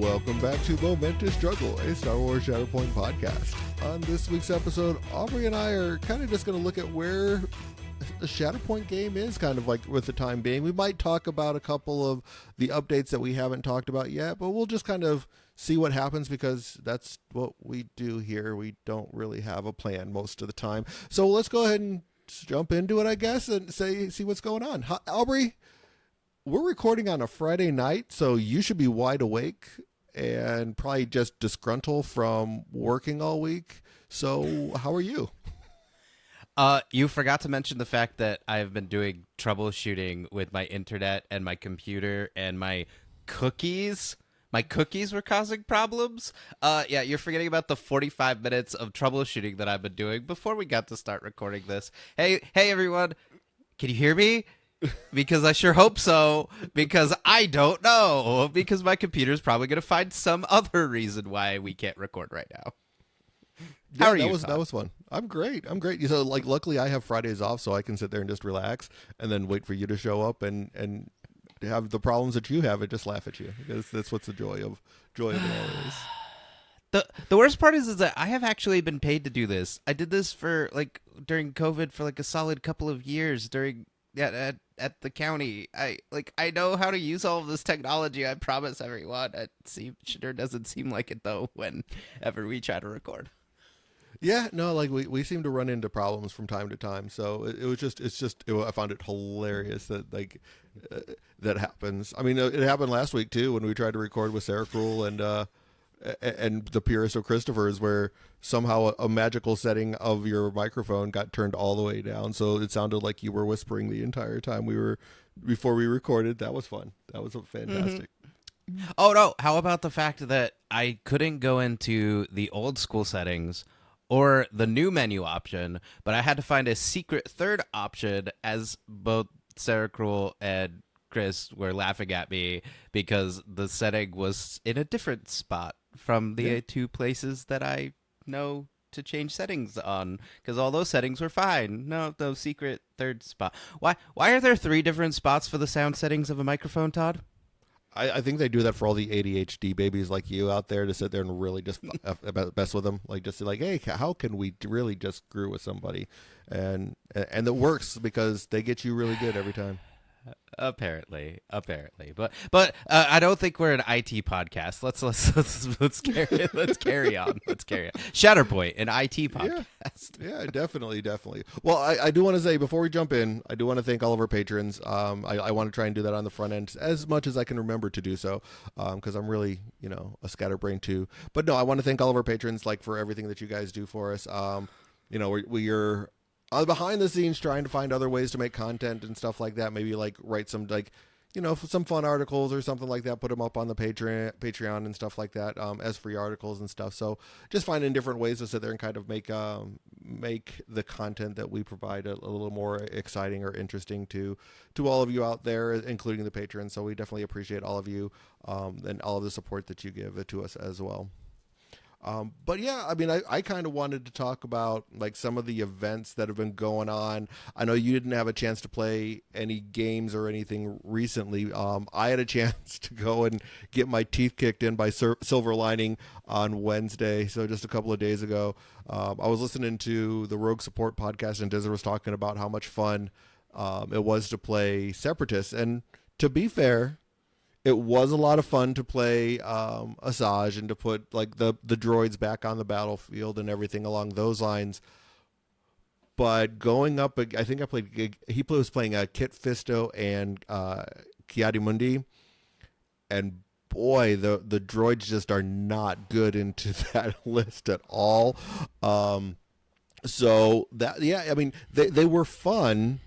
Welcome back to Momentous Struggle, a Star Wars Shatterpoint podcast. On this week's episode, Aubrey and I are kind of just going to look at where the Shatterpoint game is, kind of like with the time being. We might talk about a couple of the updates that we haven't talked about yet, but we'll just kind of see what happens because that's what we do here. We don't really have a plan most of the time. So let's go ahead and jump into it, I guess, and see what's going on. Aubrey, we're recording on a Friday night, so you should be wide awake and probably just disgruntled from working all week. So how are you? You forgot to mention the fact that I've been doing troubleshooting with my internet and my computer and my cookies. My cookies were causing problems. Yeah, you're forgetting about the 45 minutes of troubleshooting that I've been doing before we got to start recording this. Hey, everyone. Can you hear me? Because I sure hope so, because I don't know, because my computer's probably going to find some other reason why we can't record right now. How are you, that was fun. I'm great. So, luckily I have Fridays off, so I can sit there and just relax and then wait for you to show up and have the problems that you have and just laugh at you. Because that's what's the joy of it all is. The worst part is that I have actually been paid to do this. I did this for, during COVID for, a solid couple of years at the county. I know how to use all of this technology, I promise everyone. It sure doesn't seem like it, though, whenever we try to record. Yeah, no, we seem to run into problems from time to time. So I found it hilarious that that happens. I mean, it happened last week too when we tried to record with Sarah Krull and the Purist of Christopher's, where somehow a magical setting of your microphone got turned all the way down, so it sounded like you were whispering the entire time before we recorded. That was fun. That was fantastic. Mm-hmm. Oh no! How about the fact that I couldn't go into the old school settings or the new menu option, but I had to find a secret third option, as both Sarah Krull and Chris were laughing at me because the setting was in a different spot from the two places that I know to change settings on, because all those settings were fine. No secret third spot. Why are there three different spots for the sound settings of a microphone, Todd? I think they do that for all the ADHD babies like you out there to sit there and really just mess with them. Hey, how can we really just screw with somebody? And it works because they get you really good every time. Apparently, but I don't think we're an IT podcast. Let's carry on. Shatterpoint, an IT podcast. Yeah, definitely. Well, I do want to say before we jump in, I do want to thank all of our patrons. I want to try and do that on the front end as much as I can remember to do so, because I'm really a scatterbrain too. But no, I want to thank all of our patrons for everything that you guys do for us. We're behind the scenes trying to find other ways to make content and stuff like that. Maybe write some some fun articles or something like that, put them up on the Patreon and stuff like that, as free articles and stuff. So just finding different ways to sit there and kind of make the content that we provide a little more exciting or interesting to all of you out there, including the patrons. So we definitely appreciate all of you, and all of the support that you give to us as well. But yeah, I mean, I kind of wanted to talk about some of the events that have been going on. I know you didn't have a chance to play any games or anything recently. I had a chance to go and get my teeth kicked in by Silver Lining on Wednesday. So just a couple of days ago, I was listening to the Rogue Support podcast, and Dizzer was talking about how much fun it was to play Separatists. And to be fair, it was a lot of fun to play Asajj and to put the droids back on the battlefield and everything along those lines. But going up, I think he was playing Kit Fisto and Ki-Adi-Mundi, and boy, the droids just are not good into that list at all. So I mean, they were fun.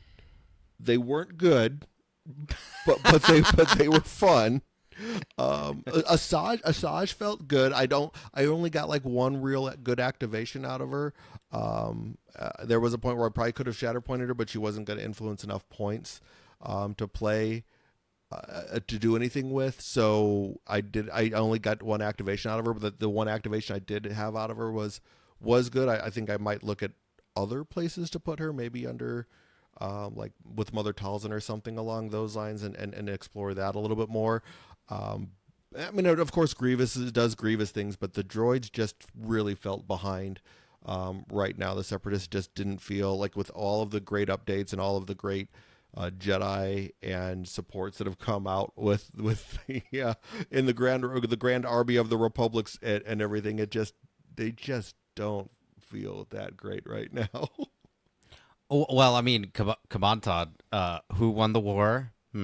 They weren't good. But they were fun. Asajj felt good. I only got one real good activation out of her. There was a point where I probably could have Shatterpointed her, but she wasn't going to influence enough points to play to do anything with. So I only got one activation out of her, but the one activation I did have out of her was good. I think I might look at other places to put her, maybe under with Mother Talzin or something along those lines, and explore that a little bit more. I mean, of course, Grievous does Grievous things, but the droids just really felt behind. Right now, the Separatists just didn't feel like, with all of the great updates and all of the great Jedi and supports that have come out with the in the Grand Army of the Republics and everything. They just don't feel that great right now. Oh, well, I mean, come on, Todd. Who won the war? It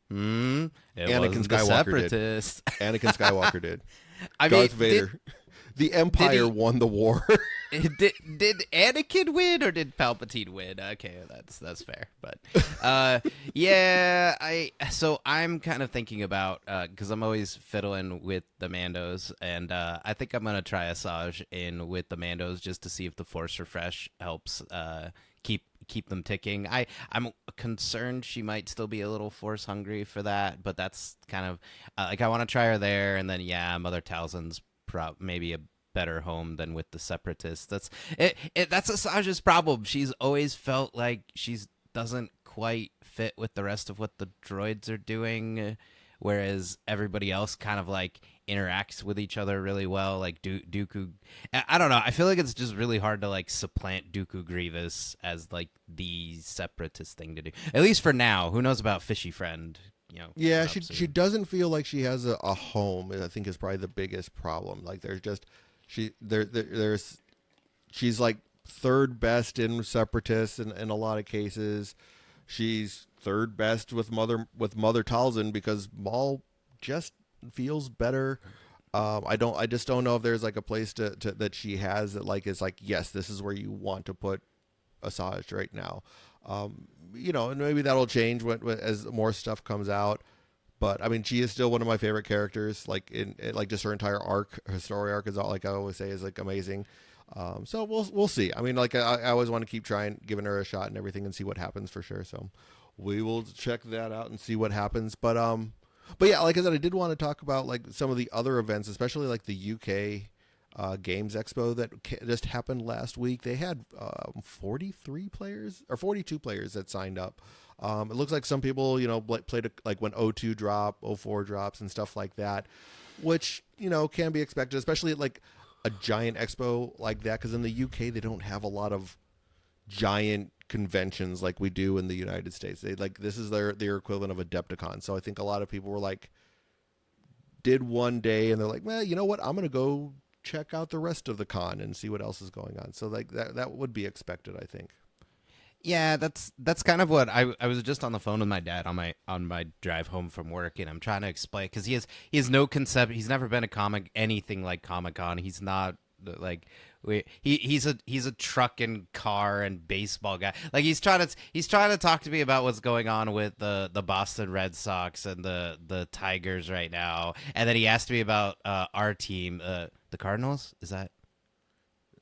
Anakin was the Skywalker did. Separatists. Anakin Skywalker did. I mean, Darth Vader. The Empire won the war. did Anakin win or did Palpatine win? Okay, that's fair. But I'm kind of thinking about, because I'm always fiddling with the Mandos, and I think I'm gonna try Asajj in with the Mandos just to see if the Force refresh helps keep them ticking. I'm concerned she might still be a little Force hungry for that, but that's kind of like, I want to try her there, and then Mother Talzin's maybe a better home than with the Separatists. That's Asajj's problem. She's always felt like she doesn't quite fit with the rest of what the droids are doing, whereas everybody else kind of like interacts with each other really well. Like Dooku, I don't know. I feel like it's just really hard to like supplant Dooku Grievous as like the Separatist thing to do. At least for now. Who knows about Fishy Friend? Yeah, she doesn't feel like she has a home. I think is probably the biggest problem. Like there's just she's like third best in Separatists in a lot of cases. She's third best with Mother Talzin because Maul just feels better. I just don't know if there's like a place to that she has that like is like, yes, this is where you want to put Asajj right now. And maybe that'll change as more stuff comes out. But I mean, she is still one of my favorite characters. Like like just her entire arc, her story arc is all, like I always say, is like amazing. So we'll see. I mean, like I always want to keep trying, giving her a shot and everything, and see what happens for sure. So we will check that out and see what happens. But yeah, like I said, I did want to talk about like some of the other events, especially like the UK Games Expo that just happened last week. They had 43 players or 42 players that signed up. It looks like some people, played like when O2 drop, O4 drops and stuff like that, which, can be expected, especially at like a giant expo like that. Because in the UK, they don't have a lot of giant conventions like we do in the United States. This is their equivalent of Adepticon. So I think a lot of people were like, did one day and they're like, well, you know what? I'm going to go check out the rest of the con and see what else is going on. So like that would be expected, I think. Yeah, that's kind of what I was just on the phone with my dad on my drive home from work, and I'm trying to explain, because he has no concept. He's never been to anything like Comic-Con. He's not like he's a truck and car and baseball guy. Like he's trying to talk to me about what's going on with the Boston Red Sox and the Tigers right now, and then he asked me about our team, the Cardinals. Is that?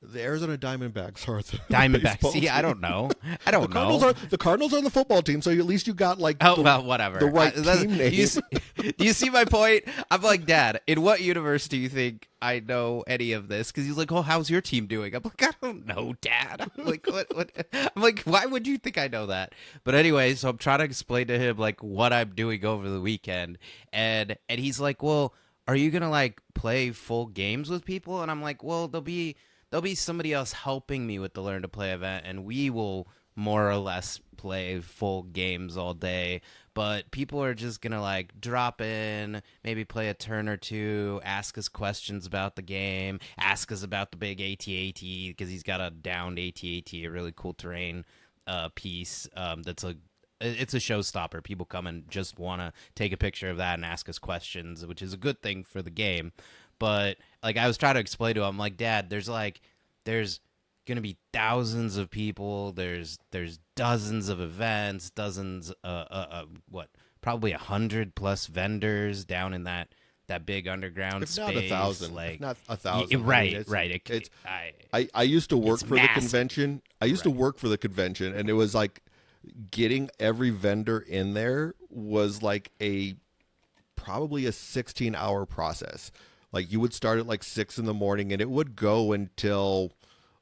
The Arizona Diamondbacks are the Diamondbacks. See, I don't know. The Cardinals are the football team, so at least you got like whatever. The right team name. Do you see my point? I'm like, Dad, in what universe do you think I know any of this? Because he's like, oh, how's your team doing? I'm like, I don't know, Dad. I'm like, what? I'm like, why would you think I know that? But anyway, so I'm trying to explain to him like what I'm doing over the weekend, and he's like, well, are you gonna like play full games with people? And I'm like, well, there'll be somebody else helping me with the Learn to Play event, and we will more or less play full games all day. But people are just going to like drop in, maybe play a turn or two, ask us questions about the game, ask us about the big AT-AT, because he's got a downed AT-AT, a really cool terrain piece it's a showstopper. People come and just want to take a picture of that and ask us questions, which is a good thing for the game. But like I was trying to explain to him, like, Dad, there's gonna be thousands of people. There's dozens of events, dozens, probably 100+ vendors down in that big underground space. Not 1,000, like not 1,000. Right, right. I used to work for the convention. I used to work for the convention, and it was like getting every vendor in there was like probably a 16-hour process. Like you would start at like 6 a.m. and it would go until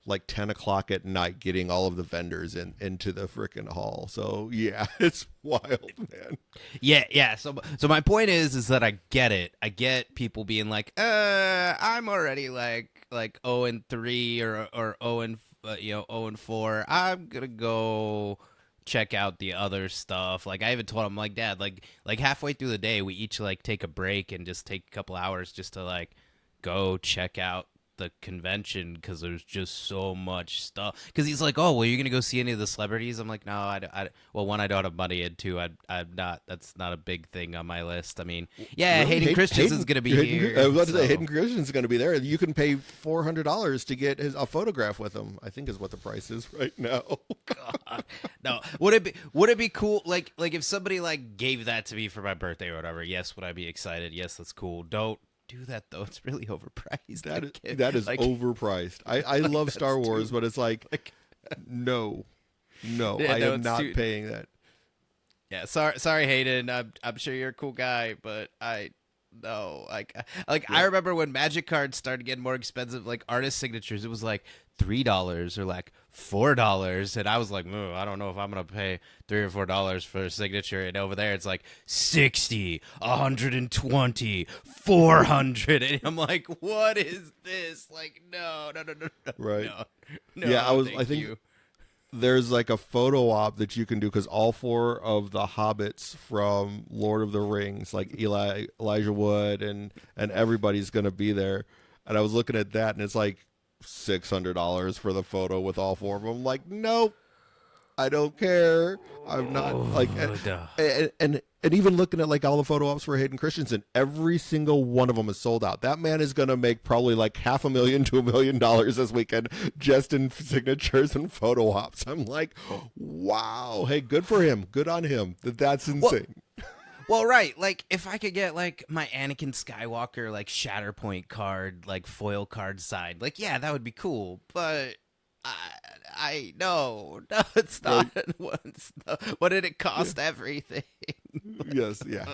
like 10 o'clock at night getting all of the vendors into the freaking hall. So yeah, it's wild, man. Yeah. So my point is that I get it. I get people being like, I'm already like 0-3 or 0 and 0-4. I'm gonna go check out the other stuff. Like I even told him, like, Dad, like halfway through the day, we each like take a break and just take a couple hours just to like go check out the convention because there's just so much stuff. Because he's like, oh, well, you're gonna go see any of the celebrities? I'm like, no, well, one, I don't have money, and two, I'm not. That's not a big thing on my list. I mean, yeah, Really? Hayden Christensen's gonna be here. I was about to say so- Hayden Christensen's going to be there. You can pay $400 to get a photograph with him. I think is what the price is right now. God. No, would it be cool? Like if somebody like gave that to me for my birthday or whatever? Yes, would I be excited? Yes, that's cool. Don't do that though. It's really overpriced. That is like, overpriced. I like, love Star that's Wars, too- but it's like like no, Yeah, I no, am it's not too- paying that. yeah. Sorry, Hayden. I'm sure you're a cool guy, but I. No, I remember when Magic cards started getting more expensive, like artist signatures, it was like $3 or like $4, and I was like, I don't know if I'm gonna pay $3 or $4 for a signature. And over there, it's like 60, 120, 400, and I'm like, what is this? Like, no, Right. no, Yeah, I thank think you. there's like a photo op that you can do because all four of the hobbits from Lord of the Rings, like Elijah Wood and everybody's going to be there. And I was looking at that, and it's like $600 for the photo with all four of them. I'm like, nope, I don't care. I'm not like, Duh. and even looking at like all the photo ops for Hayden Christensen, every single one of them is sold out. That man is going to make probably like $500,000 to $1 million this weekend just in signatures and photo ops. I'm like, wow, hey, good for him, good on him. That's insane. Well, right. Like, if I could get, like, my Anakin Skywalker, like, Shatterpoint card, like, foil card side, like, yeah, that would be cool. But no, it's not. What did it cost everything? Yes, yeah,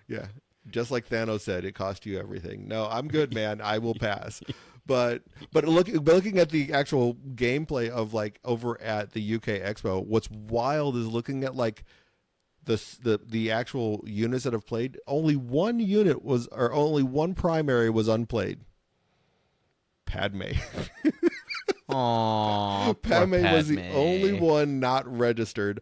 yeah. Just like Thanos said, it cost you everything. No, I'm good, man. I will pass. But looking at the actual gameplay of like over at the UK Expo, what's wild is looking at like the actual units that have played. Only one unit was, or only one primary was unplayed. Padme. Aww, Padme was the Padme. only one not registered.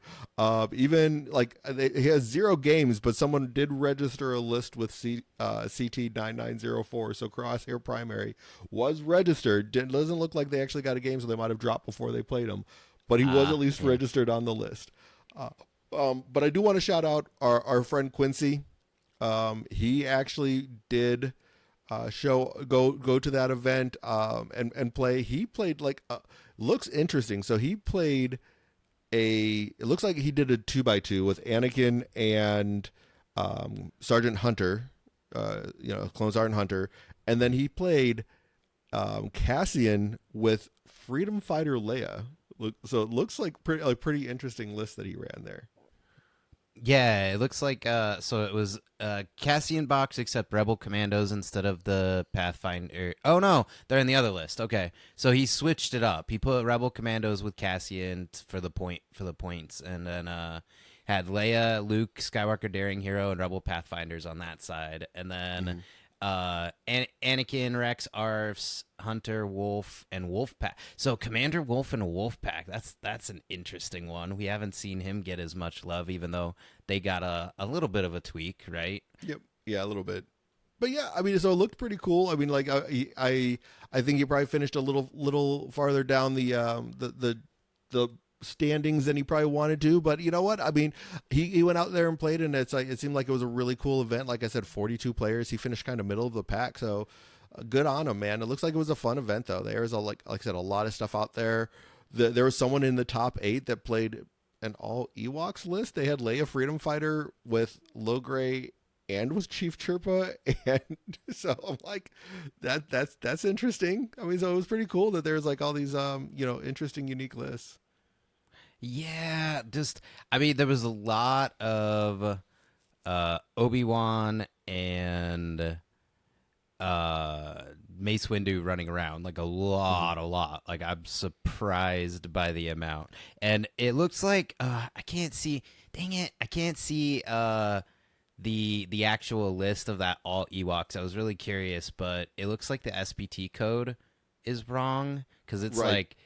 Even like he has 0 games, but someone did register a list with CT9904. So Crosshair Primary was registered. Doesn't look like they actually got a game, so they might have dropped before they played him. But he was at least registered on the list. But I do want to shout out our friend Quincy. He actually did go to that event and play. He played like looks interesting. So he played it looks like he did a 2x2 with Anakin and Sergeant Hunter, Clone Sergeant Hunter, and then he played Cassian with Freedom Fighter Leia. So it looks like pretty interesting list that he ran there. Yeah, it looks like so it was Cassian box except Rebel Commandos instead of the Pathfinder. Oh no, they're in the other list. Okay. So he switched it up. He put Rebel Commandos with Cassian for the points, and then had Leia, Luke, Skywalker Daring Hero, and Rebel Pathfinders on that side. And then Anakin, Rex, Arfs, Hunter, Wolf, and Wolfpack. So Commander Wolf and Wolfpack. That's an interesting one. We haven't seen him get as much love, even though they got a little bit of a tweak, right? Yep. Yeah, a little bit. But yeah, I mean, so it looked pretty cool. I mean, like I think he probably finished a little farther down the standings than he probably wanted to. But you know what? I mean, he went out there and played, and it seemed like it was a really cool event. Like I said, 42 players. He finished kind of middle of the pack, so good on him, man. It looks like it was a fun event, though. There's like I said, a lot of stuff out there. There was someone in the top 8 that played an all Ewoks list. They had Leia Freedom Fighter with Logray and was Chief Chirpa, and so I'm like, that's interesting. I mean, so it was pretty cool that there's like all these interesting, unique lists. Yeah, I mean, there was a lot of Obi-Wan and Mace Windu running around, like a lot. Like I'm surprised by the amount, and it looks like I can't see. Dang it, I can't see the actual list of that all Ewoks. I was really curious, but it looks like the SPT code is wrong because it's Right. like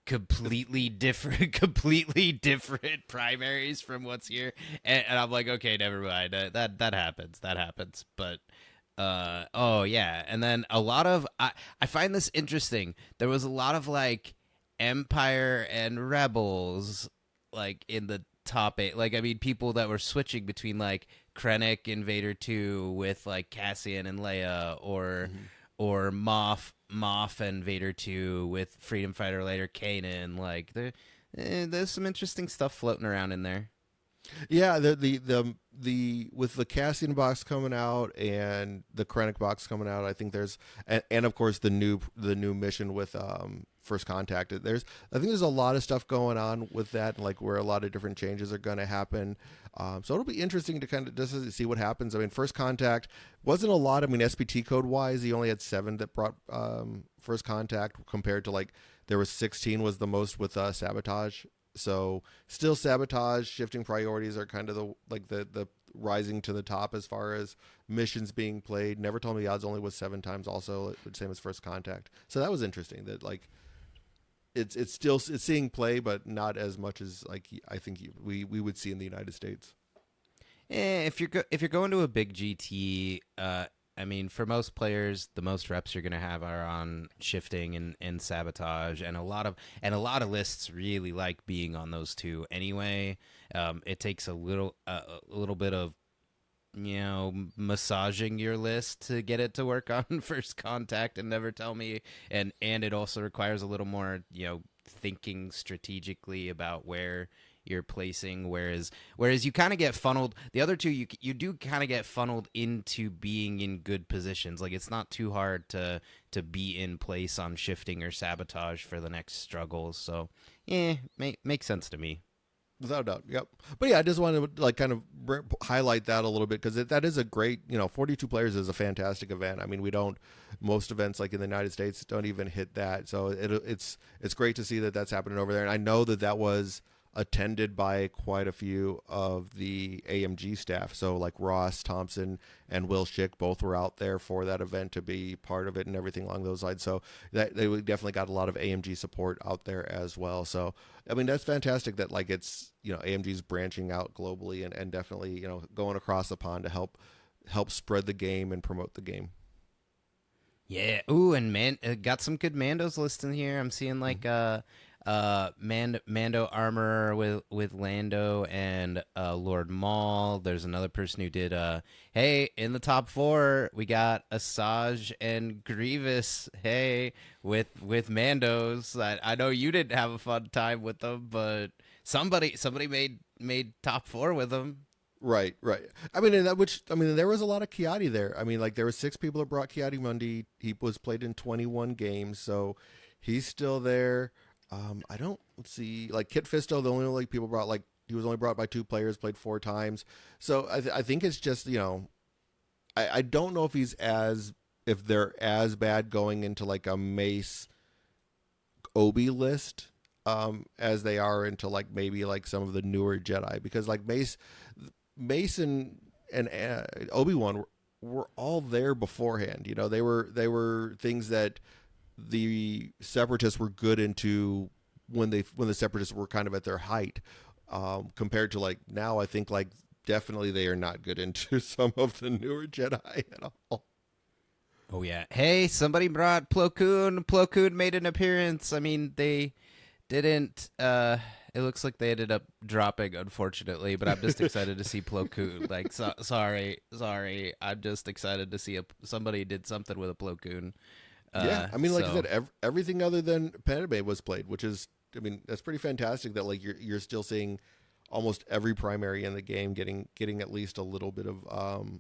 completely different completely different primaries from what's here, and I'm like, okay, never mind. That happens, but oh yeah. And then a lot of I find this interesting. There was a lot of like Empire and Rebels like in the top 8. Like I mean people that were switching between like Krennic and Vader 2 with like Cassian and Leia, Mhm. or Moff and Vader 2 with Freedom Fighter later Kanan. Like there's some interesting stuff floating around in there. Yeah, the with the Cassian box coming out and the Krennic box coming out, I think there's and of course the new mission with First Contact. I think there's a lot of stuff going on with that, and like where a lot of different changes are going to happen. So it'll be interesting to kind of just see what happens. I mean, First Contact wasn't a lot. I mean, SPT code wise, he only had 7 that brought First Contact compared to like there was 16 was the most with Sabotage. So still Sabotage, shifting priorities are kind of the rising to the top as far as missions being played. Never Told Me the Odds only was 7 times, also same as First Contact. So that was interesting that like it's seeing play, but not as much as like I think we would see in the United States. If you're going to a big GT, I mean, for most players, the most reps you're going to have are on shifting and sabotage, and a lot of lists really like being on those two anyway. It takes a little bit of massaging your list to get it to work on First Contact and Never Tell Me, and it also requires a little more thinking strategically about where you're placing, whereas you kind of get funneled. The other two, you do kind of get funneled into being in good positions. Like it's not too hard to be in place on shifting or sabotage for the next struggles. So makes sense to me. Without a doubt, yep. But yeah, I just wanted to like kind of highlight that a little bit because that is a great, 42 players is a fantastic event. I mean, we don't most events like in the United States don't even hit that, so it's great to see that that's happening over there. And I know that was attended by quite a few of the AMG staff. So like Ross Thompson and Will Schick both were out there for that event to be part of it and everything along those lines. So that they definitely got a lot of AMG support out there as well. So I mean that's fantastic that like it's AMG's branching out globally and definitely going across the pond to help spread the game and promote the game. Yeah. Ooh, and got some good Mandos lists in here. I'm seeing like Mando armor with Lando and Lord Maul. There's another person who did hey, in the top 4 we got Asajj and Grievous. Hey, with Mandos. I know you didn't have a fun time with them, but somebody made top 4 with them. Right, right. I mean, there was a lot of Kiadi there. I mean, like there were 6 people that brought Kiadi Mundi. He was played in 21 games, so he's still there. I don't let's see, like Kit Fisto. The only like people brought like he was only brought by 2 players, played 4 times. So I think it's just I don't know if they're as bad going into like a Mace Obi list as they are into like maybe like some of the newer Jedi because like Mason and Obi-Wan were all there beforehand. They were things that the Separatists were good into when the Separatists were kind of at their height. Compared to like now, I think like definitely they are not good into some of the newer Jedi at all. Oh yeah. Hey, somebody brought Plo Koon. Plo Koon made an appearance. I mean, they didn't it looks like they ended up dropping unfortunately, but I'm just excited to see Plo Koon. Like sorry. I'm just excited to see somebody did something with a Plo Koon. Yeah, I mean, like I So said, everything other than Paname was played, which is, I mean, that's pretty fantastic. That like you're still seeing almost every primary in the game getting at least a little bit of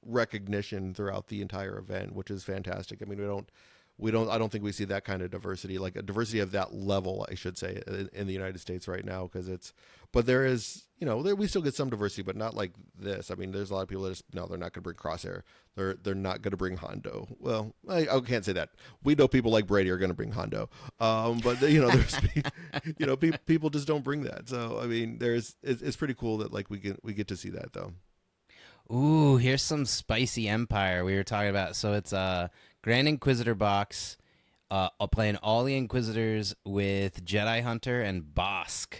recognition throughout the entire event, which is fantastic. I mean, I don't think we see that kind of diversity, like a diversity of that level, I should say, in the United States right now, because it's, but there is, we still get some diversity, but not like this. I mean, there's a lot of people that just, no, they're not going to bring Crosshair. They're not going to bring Hondo. Well, I can't say that. We know people like Brady are going to bring Hondo, but there's people just don't bring that. So I mean, it's pretty cool that like we get to see that though. Ooh, here's some spicy Empire we were talking about. So it's a Grand Inquisitor box. I'll play all the Inquisitors with Jedi Hunter and Bosk.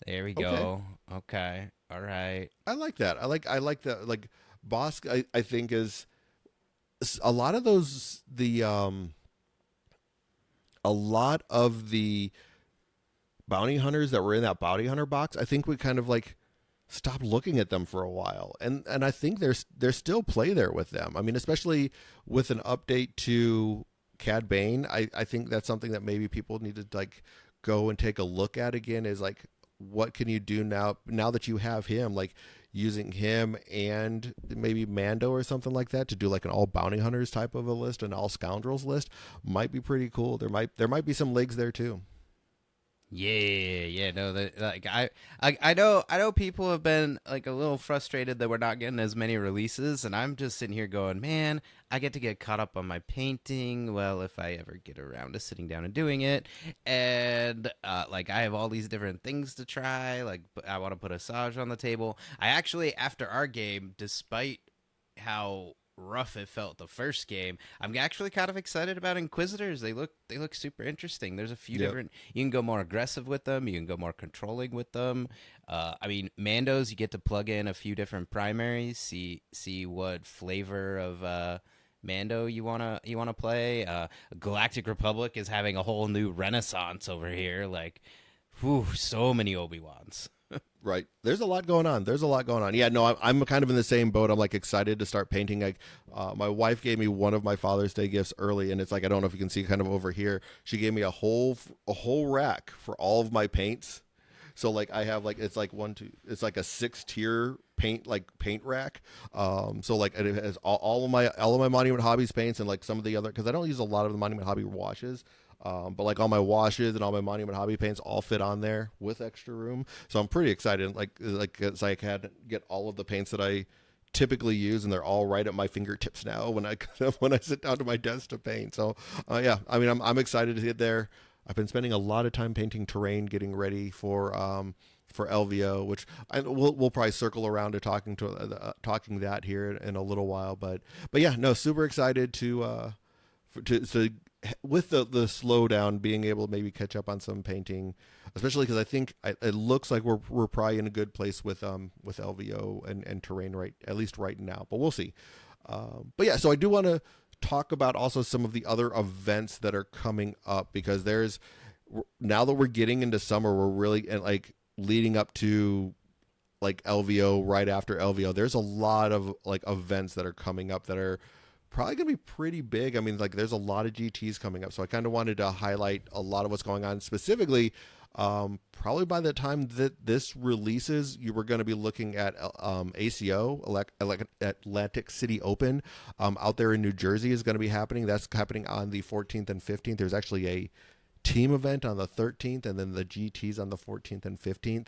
There we Okay, go. Okay. All right. I like that. I like that. Like Bosk, I think is a lot of those a lot of the bounty hunters that were in that bounty hunter box. I think we kind of like stopped looking at them for a while, and I think there's still play there with them. I mean, especially with an update to Cad Bane, I think that's something that maybe people need to like go and take a look at again. Is like, what can you do now that you have him, like using him and maybe Mando or something like that to do like an all bounty hunters type of a list, an all scoundrels list might be pretty cool. There might be some legs there too. Yeah, no, like I know people have been like a little frustrated that we're not getting as many releases, and I'm just sitting here going, man, I get to get caught up on my painting. Well, if I ever get around to sitting down and doing it, and like I have all these different things to try. Like I want to put Asajj on the table. I actually, after our game, despite how rough it felt the first game, I'm actually kind of excited about Inquisitors. They look super interesting. There's a few Yep. different, you can go more aggressive with them, you can go more controlling with them. I mean, Mandos, you get to plug in a few different primaries, see what flavor of Mando you wanna play. Galactic Republic is having a whole new renaissance over here. Like, whew, so many Obi-Wans. Right. There's a lot going on. There's a lot going on. Yeah, no, I'm kind of in the same boat. I'm like excited to start painting. Like, my wife gave me one of my Father's Day gifts early, and it's like, I don't know if you can see kind of over here. She gave me a whole rack for all of my paints. So like I have like it's like it's like a 6 tier paint rack. So like it has all of my Monument Hobbies paints and like some of the other, because I don't use a lot of the Monument Hobby washes. But like all my washes and all my Monument Hobby paints all fit on there with extra room. So I'm pretty excited. Like it's like I had to get all of the paints that I typically use, and they're all right at my fingertips now when I when I sit down to my desk to paint. So yeah, I mean I'm excited to get there. I've been spending a lot of time painting terrain, getting ready for LVO, which we'll probably circle around to talking that here in a little while. But yeah, no, super excited to with the slowdown, being able to maybe catch up on some painting, especially because I think it looks like we're probably in a good place with LVO and terrain, right, at least right now, but we'll see. But yeah, so I do want to talk about also some of the other events that are coming up, because now that we're getting into summer, we're really, and like leading up to like LVO, right after LVO, there's a lot of like events that are coming up that are probably going to be pretty big. I mean, like there's a lot of GTs coming up. So I kind of wanted to highlight a lot of what's going on. Specifically, probably by the time that this releases, you were going to be looking at ACO, Atlantic City Open, out there in New Jersey is going to be happening. That's happening on the 14th and 15th. There's actually a team event on the 13th, and then the GTs on the 14th and 15th.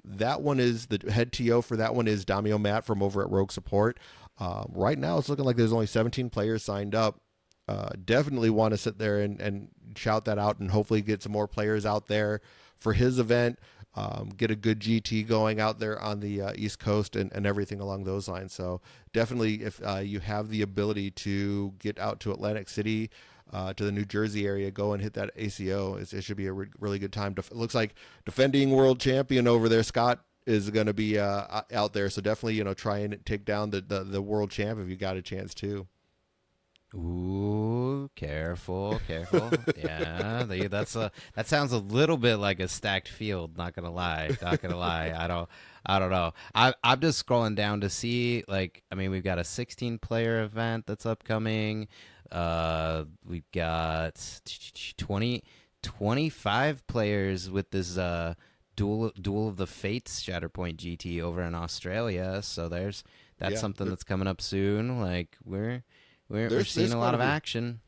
That one is the head TO for that one is Damio Matt from over at Rogue Support. Right now, it's looking like there's only 17 players signed up. Definitely want to sit there and shout that out, and hopefully get some more players out there for his event. Get a good GT going out there on the East Coast and everything along those lines. So definitely, if you have the ability to get out to Atlantic City, to the New Jersey area, go and hit that ACO. It should be a really good time. It looks like defending world champion over there, Scott, is going to be out there. So definitely, try and take down the world champ if you got a chance to. Ooh, careful. Yeah, that sounds a little bit like a stacked field. Not gonna lie. I don't know. I'm just scrolling down to see. Like, I mean, we've got a 16 player event that's upcoming. We've got 25 players with this Duel of the Fates Shatterpoint GT over in Australia. So that's Yeah, something that's coming up soon. Like we're there's seeing a lot quite a of few. action.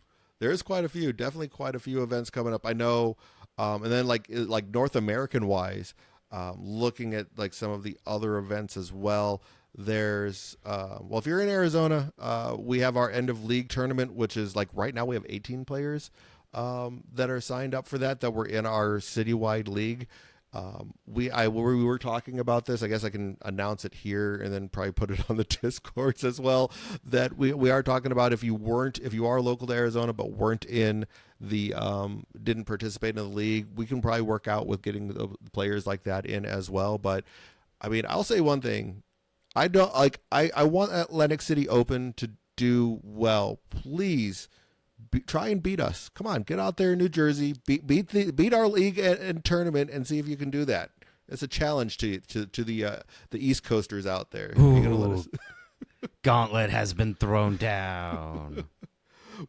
There's quite a few, definitely quite a few events coming up. I know, and then like North American wise, looking at like some of the other events as well. There's well, if you're in Arizona, we have our end of league tournament, which is like right now we have 18 players that are signed up for that were in our citywide league. We were talking about this. I guess I can announce it here and then probably put it on the Discords as well. That we are talking about if you are local to Arizona but weren't in the didn't participate in the league, we can probably work out with getting the players like that in as well. But I mean, I'll say one thing. I don't like. I want Atlantic City Open to do well. Please try and beat us. Come on, get out there in New Jersey, beat our league and tournament, and see if you can do that. It's a challenge to the East Coasters out there. Ooh, You're gonna let us... Gauntlet has been thrown down.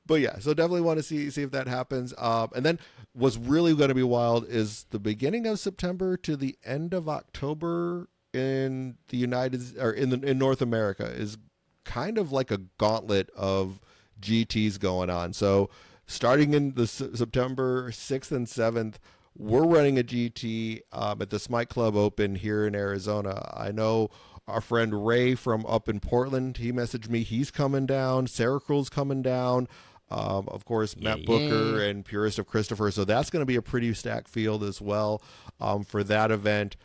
But yeah, so definitely want to see if that happens. And then what's really going to be wild is the beginning of September to the end of October in the in North America is kind of like a gauntlet of GTs going on. So starting in the September 6th and 7th, we're running a GT at the Smite Club Open here in Arizona. I know our friend Ray from up in Portland, he messaged me. He's coming down. Sarah Krull's coming down. Of course, Matt Booker and Purist of Christopher. So that's going to be a pretty stacked field as well for that event.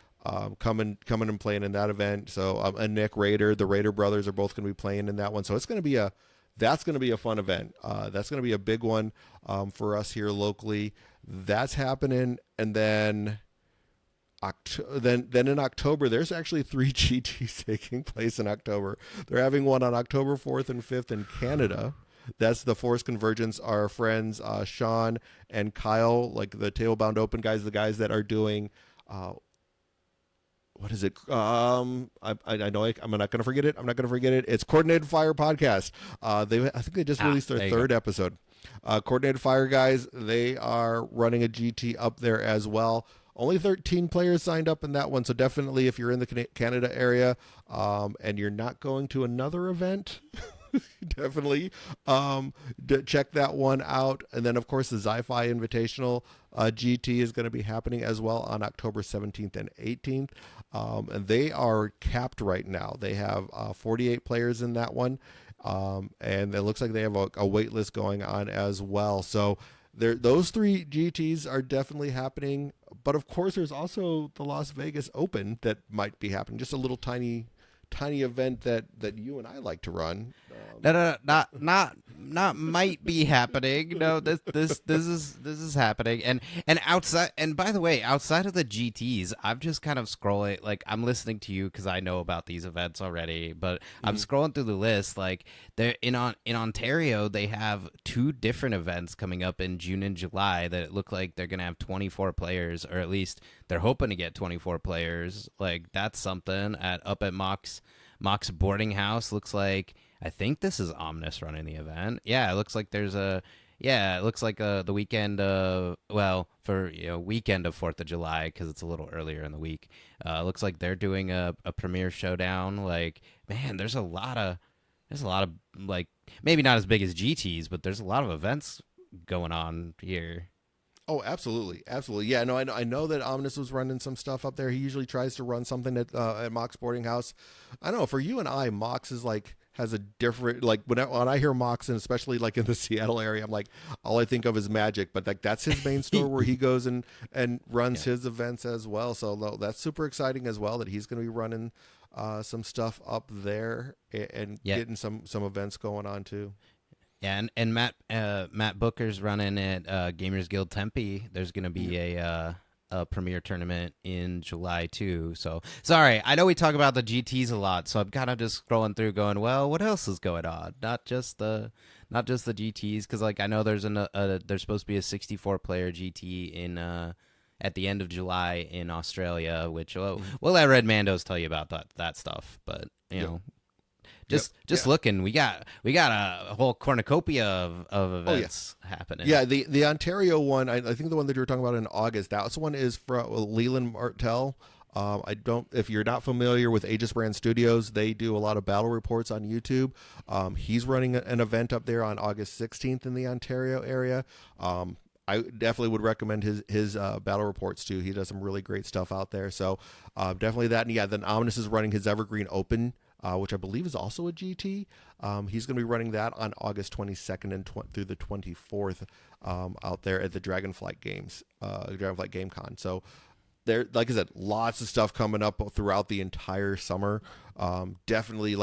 Coming and playing in that event. So and Nick Raider, the Raider brothers are both going to be playing in that one. So it's going to be that's going to be a fun event. That's going to be a big one for us here locally. That's happening, and then in October, there's actually 3 GTs taking place in October. They're having one on October 4th and 5th in Canada. That's the Force Convergence. Our friends Sean and Kyle, like the Tablebound Open guys, the guys that are doing. What is it? I know I'm not going to forget it. I'm not going to forget it. It's Coordinated Fire Podcast. I think they just released their 3rd episode. Coordinated Fire guys, they are running a GT up there as well. Only 13 players signed up in that one, so definitely if you're in the Canada area and you're not going to another event, definitely check that one out. And then, of course, the Sci-Fi Invitational GT is going to be happening as well on October 17th and 18th. And they are capped right now. They have 48 players in that one. And it looks like they have a wait list going on as well. So those 3 GTs are definitely happening. But, of course, there's also the Las Vegas Open that might be happening. Just a little tiny event that you and I like to run. No, not might be happening. No, this is happening. And outside, and by the way, outside of the GTs, I'm just kind of scrolling. Like, I'm listening to you because I know about these events already. But I'm scrolling through the list. Like, they're in Ontario, they have 2 different events coming up in June and July that look like they're gonna have 24 players, or at least they're hoping to get 24 players. Like, that's something up at Mox boarding house. Looks like, I think this is Omnis running the event. Yeah, it looks like there's the weekend weekend of 4th of July, because it's a little earlier in the week. Looks like they're doing a premiere showdown. Like, man, there's a lot of like, maybe not as big as GTs, but there's a lot of events going on here. Oh, absolutely. Absolutely. Yeah, no, I know that Omnis was running some stuff up there. He usually tries to run something at Mox Boarding House. I don't know, for you and I, Mox is like, has a different, like when I hear Mox, and especially like in the Seattle area, I'm like, all I think of is Magic, but like that's his main store where he goes and runs his events as well. So that's super exciting as well that he's going to be running some stuff up there and getting some events going on too. Yeah, and Matt Booker's running at Gamers Guild Tempe. There's going to be a premier tournament in July too. So sorry, I know we talk about the GTs a lot, so I'm kind of just scrolling through, going, well, what else is going on? Not just the GTs, because like I know there's supposed to be a 64 player GT in at the end of July in Australia, which we'll let Red Mandos tell you about that stuff, but you know. Just looking, we got a whole cornucopia of events happening. Yeah, the Ontario one, I think the one that you were talking about in August, that one is from Leland Martel. I don't. If you're not familiar with Aegis Brand Studios, they do a lot of battle reports on YouTube. He's running an event up there on August 16th in the Ontario area. I definitely would recommend his battle reports too. He does some really great stuff out there. So definitely that. And yeah, then Omnis is running his Evergreen Open, which I believe is also a GT. He's going to be running that on August 22nd and through the 24th out there at the Dragonflight Games, Dragonflight Game Con. So there, like I said, lots of stuff coming up throughout the entire summer. Definitely,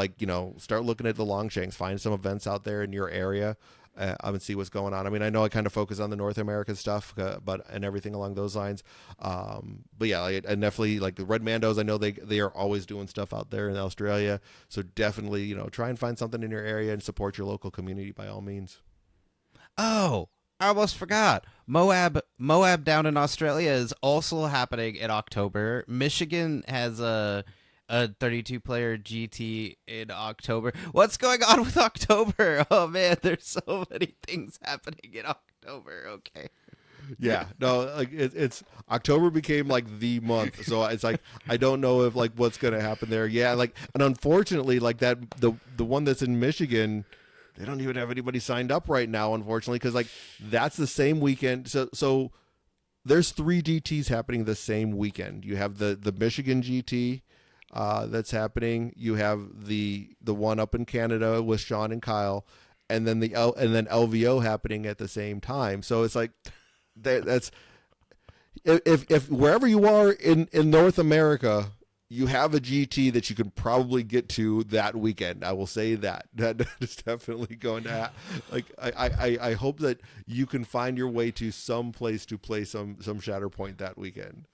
start looking at the Longshanks, find some events out there in your area, and see what's going on. I mean, I know I kind of focus on the North American stuff, and everything along those lines. But yeah, and definitely like the Red Mandos. I know they are always doing stuff out there in Australia. So definitely, try and find something in your area and support your local community by all means. Oh, I almost forgot. Moab down in Australia is also happening in October. Michigan has a 32-player GT in October. What's going on with October? Oh man, there's so many things happening in October. Okay. Yeah, no, like it's October became like the month, so it's like I don't know if like what's gonna happen there. Yeah, and unfortunately, like that the one that's in Michigan, they don't even have anybody signed up right now, unfortunately, because like that's the same weekend. So there's 3 GTs happening the same weekend. You have the Michigan GT that's happening. You have the one up in Canada with Sean and Kyle, and then then LVO happening at the same time. So it's like that's if wherever you are in North America, you have a GT that you can probably get to that weekend. I will say that is definitely going to I hope that you can find your way to some place to play some Shatterpoint that weekend.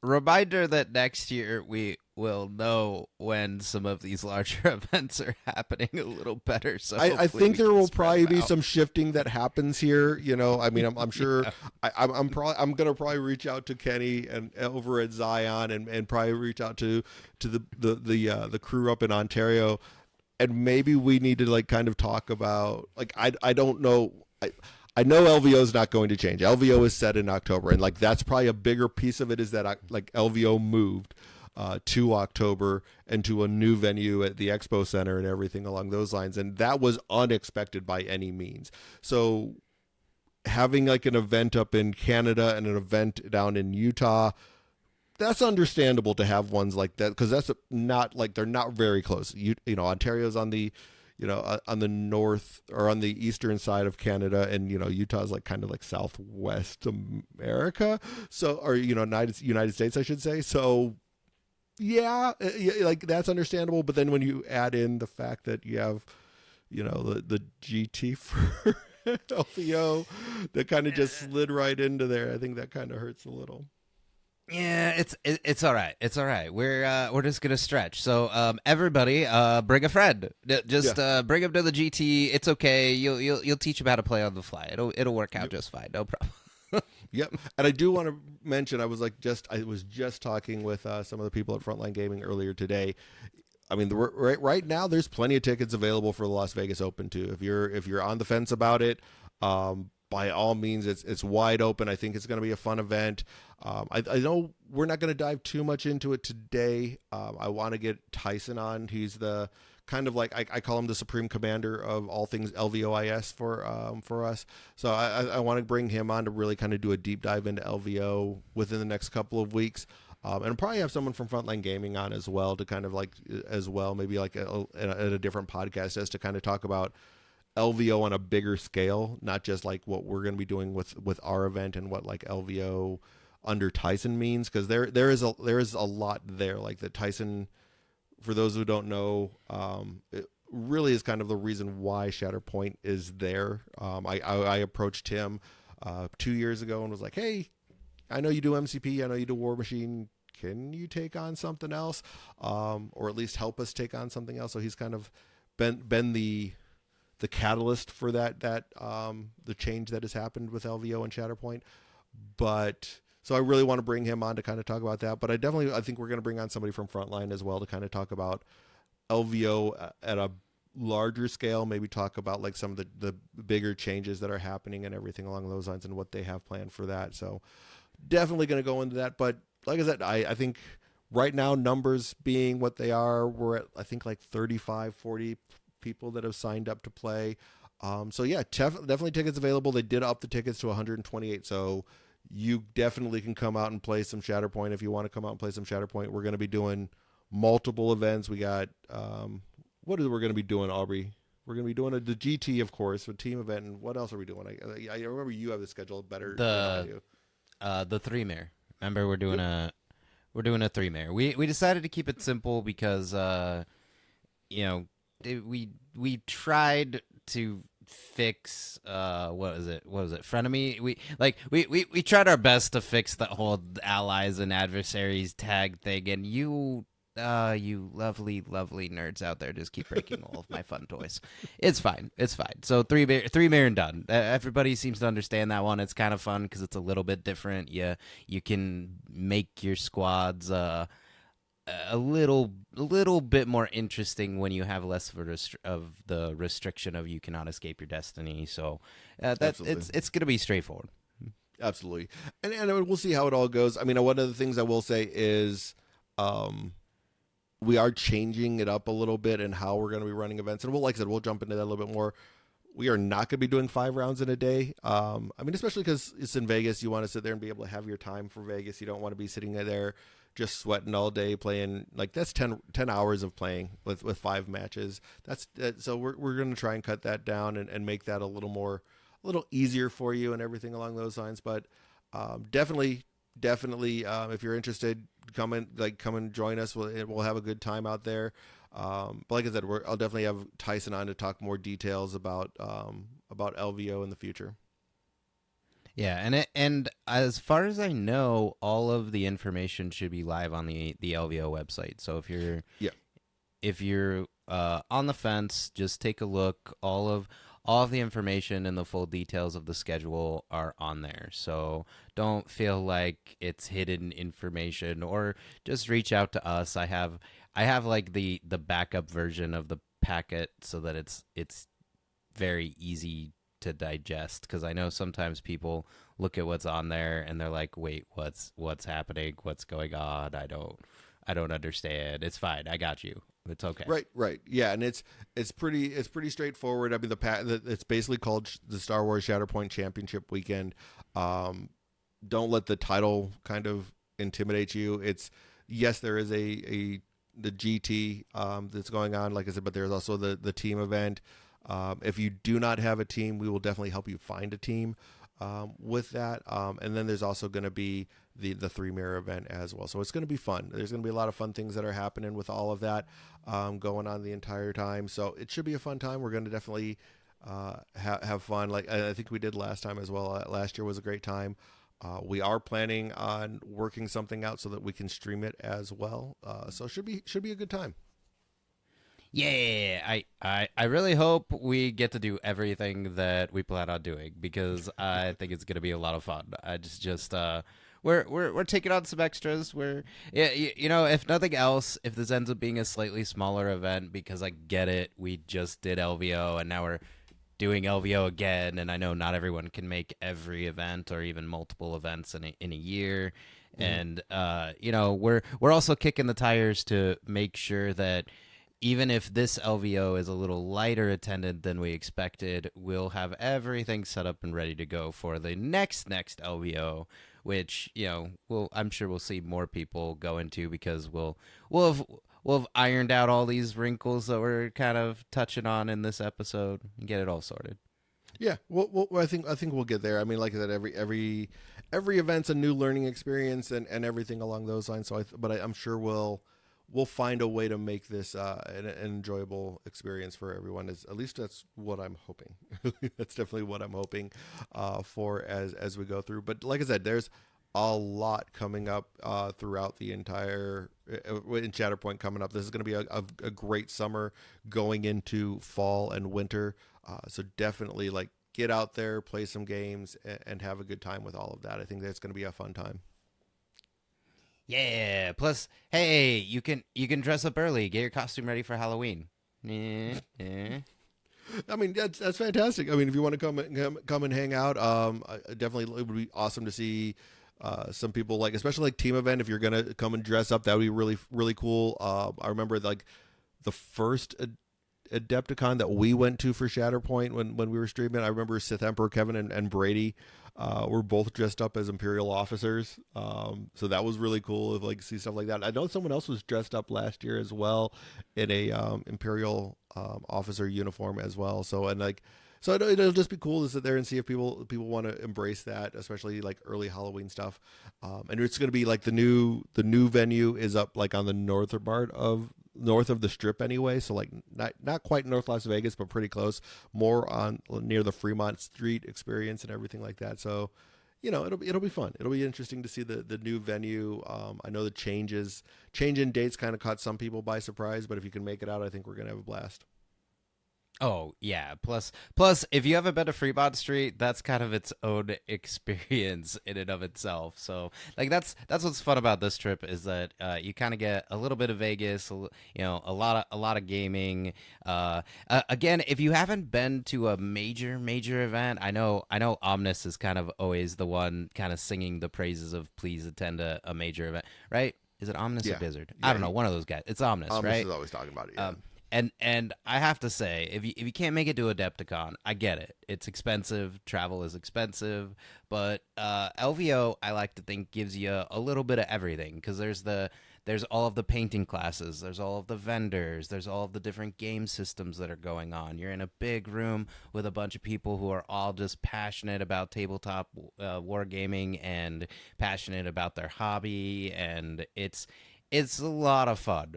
Reminder that next year we will know when some of these larger events are happening a little better. So I think there will probably be some shifting that happens here. I mean, I'm sure. Yeah. I'm gonna probably reach out to Kenny and over at Zion and probably reach out to the crew up in Ontario, and maybe we need to like kind of talk about like I don't know. I know LVO is not going to change. LVO is set in October, and like that's probably a bigger piece of it is that like LVO moved to October and to a new venue at the Expo Center and everything along those lines, and that was unexpected by any means. So having like an event up in Canada and an event down in Utah, that's understandable to have ones like that because that's not like they're not very close. Ontario's on the on the north or on the eastern side of Canada, and Utah's like kind of like Southwest America, so or United States, I should say. So yeah, like that's understandable. But then when you add in the fact that you have the GT for LVO that kind of just slid right into there, I think that kind of hurts a little. Yeah, it's all right. It's all right. We're just gonna stretch. So everybody, bring a friend. Just bring him to the GT. It's okay. You'll teach him how to play on the fly. It'll work out just fine. No problem. Yep. And I do want to mention, I was just talking with some of the people at Frontline Gaming earlier today. I mean, right now there's plenty of tickets available for the Las Vegas Open too. If you're on the fence about it, by all means, it's wide open. I think it's going to be a fun event. I know we're not going to dive too much into it today. I want to get Tyson on. He's the kind of like I call him the supreme commander of all things LVOIS for us. So I want to bring him on to really kind of do a deep dive into LVO within the next couple of weeks. And probably have someone from Frontline Gaming on as well to kind of like as well, maybe like at a different podcast as to kind of talk about LVO on a bigger scale, not just like what we're going to be doing with our event and what like LVO under Tyson means, because there is a lot there. Like the Tyson, for those who don't know, it really is kind of the reason why Shatterpoint is there. I approached him 2 years ago and was like, hey, I know you do MCP, I know you do War Machine. Can you take on something else, or at least help us take on something else? So he's kind of been the catalyst for that the change that has happened with LVO and Shatterpoint. But so I really want to bring him on to kind of talk about that. But I think we're going to bring on somebody from Frontline as well to kind of talk about LVO at a larger scale, maybe talk about like some of the bigger changes that are happening and everything along those lines and what they have planned for that. So definitely going to go into that. But like I said, I think right now numbers being what they are, we're at I think like 35, 40 people that have signed up to play. So yeah, definitely tickets available. They did up the tickets to 128, so you definitely can come out and play some Shatterpoint if you want to come out and play some Shatterpoint. We're going to be doing multiple events. We got what is we're going to be doing, Aubrey? We're going to be doing the GT, of course, a team event, and what else are we doing? I remember you have the schedule better than I The do. the three mare. Remember, Yep. we're doing a three mare. We decided to keep it simple because you know we tried to fix what was it frenemy we tried our best to fix the whole allies and adversaries tag thing, and you lovely nerds out there just keep breaking all of my fun toys. It's fine. So three mare and done. Everybody seems to understand that one. It's kind of fun because it's a little bit different. You can make your squads a little bit more interesting when you have less of of the restriction of you cannot escape your destiny. So that Absolutely. it's gonna be straightforward. Absolutely. And we'll see how it all goes. I mean, one of the things I will say is um, we are changing it up a little bit and how we're going to be running events. And we'll, like I said, we'll jump into that a little bit more. We are not going to be doing 5 rounds in a day. I mean, especially because it's in Vegas. You want to sit there and be able to have your time for Vegas. You don't want to be sitting there just sweating all day playing. Like that's 10 hours of playing with 5 matches. So we're going to try and cut that down and make that a little easier for you and everything along those lines. But definitely, if you're interested, come and join us. We'll have a good time out there. But like I said, I'll definitely have Tyson on to talk more details about LVO in the future. Yeah, and as far as I know, all of the information should be live on the LVO website. So Yeah. if you're on the fence, just take a look. All of the information and the full details of the schedule are on there. So don't feel like it's hidden information, or just reach out to us. I have like the backup version of the packet so that it's very easy to digest, because I know sometimes people look at what's on there and they're like, "Wait, what's happening? What's going on? I don't understand." It's fine. I got you. It's okay. Right. Yeah, and it's pretty straightforward. I mean, it's basically called the Star Wars Shatterpoint Championship Weekend. Um, don't let the title kind of intimidate you. It's yes, there is a the GT that's going on, like I said, but there's also the team event. If you do not have a team, we will definitely help you find a team with that. And then there's also going to be the 3 mirror event as well. So it's going to be fun. There's going to be a lot of fun things that are happening with all of that going on the entire time. So it should be a fun time. We're going to definitely have fun. Like I think we did last time as well. Last year was a great time. We are planning on working something out so that we can stream it as well. So should be a good time. Yeah, I really hope we get to do everything that we plan on doing, because I think it's gonna be a lot of fun. I just we're taking on some extras. Yeah, if nothing else, if this ends up being a slightly smaller event, because I get it, we just did LVO and now we're doing LVO again, and I know not everyone can make every event or even multiple events in a year. Mm-hmm. And we're also kicking the tires to make sure that even if this LVO is a little lighter attended than we expected, we'll have everything set up and ready to go for the next LVO, which I'm sure we'll see more people go into, because we'll have ironed out all these wrinkles that we're kind of touching on in this episode and get it all sorted. Yeah, well, I think we'll get there. I mean, like I said, every event's a new learning experience and everything along those lines. So, I'm sure we'll find a way to make this an enjoyable experience for everyone. At least that's what I'm hoping. That's definitely what I'm hoping for as we go through. But like I said, there's a lot coming up throughout the entire in Shatterpoint coming up. This is going to be a great summer going into fall and winter. So definitely like get out there, play some games, and have a good time with all of that. I think that's going to be a fun time. Yeah. Plus, hey, you can dress up early, get your costume ready for Halloween. Yeah. I mean, that's fantastic. I mean, if you want to come and hang out, definitely it would be awesome to see Some people like, especially like team event. If you're gonna come and dress up, that would be really really cool. I remember like the first Adepticon that we went to for Shatterpoint when we were streaming. I remember Sith Emperor Kevin and Brady were both dressed up as Imperial officers. So that was really cool to like see stuff like that. I know someone else was dressed up last year as well in a Imperial officer uniform as well. So and like. So it'll just be cool to sit there and see if people want to embrace that, especially like early Halloween stuff. And it's going to be like the new venue is up like on the north of the Strip anyway, so like not quite North Las Vegas, but pretty close. More on near the Fremont Street experience and everything like that. So, it'll be fun. It'll be interesting to see the new venue. I know the change in dates kind of caught some people by surprise, but if you can make it out, I think we're gonna have a blast. Oh yeah. Plus, if you haven't been to Fremont Street, that's kind of its own experience in and of itself. So, like, that's what's fun about this trip is that you kind of get a little bit of Vegas, a lot of gaming. Again, if you haven't been to a major event, I know Omnis is kind of always the one kind of singing the praises of please attend a major event, right? Is it Omnis or Yeah, Blizzard? I yeah. don't know, one of those guys. It's Omnis, right? Is always talking about it. Yeah. And I have to say, if you can't make it to Adepticon, I get it. It's expensive. Travel is expensive. But LVO, I like to think, gives you a little bit of everything because there's all of the painting classes, there's all of the vendors, there's all of the different game systems that are going on. You're in a big room with a bunch of people who are all just passionate about tabletop wargaming and passionate about their hobby, and it's a lot of fun.